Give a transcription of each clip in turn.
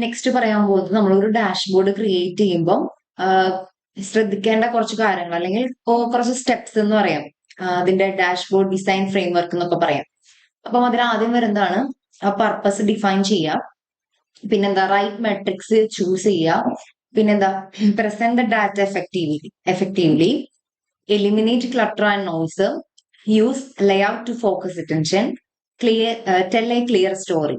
Next പറയാൻ പോകുന്നത് നമ്മളൊരു ഡാഷ്ബോർഡ് ക്രിയേറ്റ് ചെയ്യുമ്പോൾ ശ്രദ്ധിക്കേണ്ട കുറച്ച് കാര്യങ്ങൾ അല്ലെങ്കിൽ കുറച്ച് സ്റ്റെപ്സ് എന്ന് പറയാം. അതിന്റെ ഡാഷ്ബോർഡ് ഡിസൈൻ ഫ്രെയിംവർക്ക് എന്നൊക്കെ പറയാം. അപ്പം അതിന് ആദ്യം വരുന്നതാണ് പർപ്പസ് ഡിഫൈൻ ചെയ്യുക. പിന്നെന്താ റൈറ്റ് മെട്രിക്സ് ചൂസ് ചെയ്യുക. പിന്നെന്താ present the data effectively eliminate clutter and noise, use layout to focus attention, tell a clear story.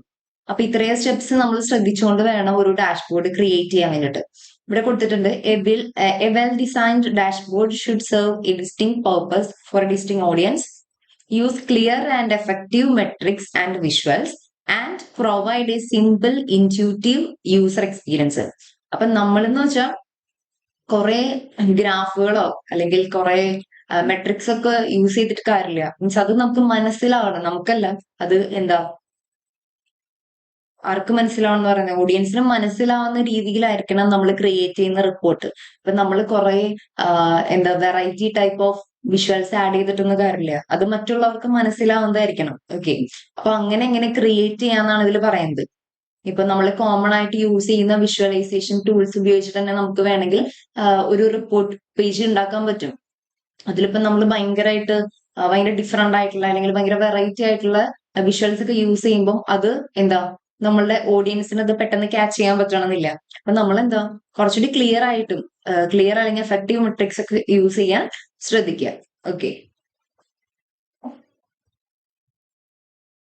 അപ്പൊ ഇത്രയും സ്റ്റെപ്സ് നമ്മൾ ശ്രദ്ധിച്ചുകൊണ്ട് വേണം ഒരു ഡാഷ്ബോർഡ് ക്രിയേറ്റ് ചെയ്യാൻ വേണ്ടിയിട്ട്. ഇവിടെ കൊടുത്തിട്ടുണ്ട് A well designed dashboard should serve A distinct purpose for A distinct audience, use clear and effective matrix and visuals and provide A simple intuitive user experience. അപ്പൊ നമ്മളെന്ന് വെച്ചാൽ കുറെ ഗ്രാഫുകളോ അല്ലെങ്കിൽ കുറെ മെട്രിക്സ് ഒക്കെ യൂസ് ചെയ്തിട്ട് കാര്യമില്ല. മീൻസ് അത് നമുക്ക് മനസ്സിലാവണം. നമുക്കല്ല, അത് എന്താ ആർക്ക് മനസ്സിലാവണം എന്ന് പറയുന്നത് ഓഡിയൻസിന് മനസ്സിലാവുന്ന രീതിയിലായിരിക്കണം നമ്മൾ ക്രിയേറ്റ് ചെയ്യുന്ന റിപ്പോർട്ട്. ഇപ്പൊ നമ്മൾ കുറെ എന്താ variety type of visuals add ചെയ്തിട്ടൊന്നും കാര്യമില്ല. അത് മറ്റുള്ളവർക്ക് മനസ്സിലാവുന്നതായിരിക്കണം. ഓക്കെ, അപ്പൊ അങ്ങനെ എങ്ങനെ ക്രിയേറ്റ് ചെയ്യാന്നാണ് ഇതിൽ പറയുന്നത്. ഇപ്പൊ നമ്മൾ കോമൺ ആയിട്ട് യൂസ് ചെയ്യുന്ന വിഷ്വലൈസേഷൻ ടൂൾസ് ഉപയോഗിച്ചിട്ട് തന്നെ നമുക്ക് വേണമെങ്കിൽ ഒരു റിപ്പോർട്ട് പേജ് ഉണ്ടാക്കാൻ പറ്റും. അതിലിപ്പോ നമ്മൾ ഭയങ്കര ഡിഫറെന്റ് ആയിട്ടുള്ള അല്ലെങ്കിൽ ഭയങ്കര വെറൈറ്റി ആയിട്ടുള്ള വിഷ്വൽസ് ഒക്കെ യൂസ് ചെയ്യുമ്പോൾ അത് എന്താ നമ്മളുടെ ഓഡിയൻസിന് അത് പെട്ടെന്ന് ക്യാച്ച് ചെയ്യാൻ പറ്റണമെന്നില്ല. അപ്പൊ നമ്മൾ എന്താ കുറച്ചുകൂടി ക്ലിയർ അല്ലെങ്കിൽ എഫക്റ്റീവ് മെട്രിക്സ് ഒക്കെ യൂസ് ചെയ്യാൻ ശ്രദ്ധിക്കുക. ഓക്കെ.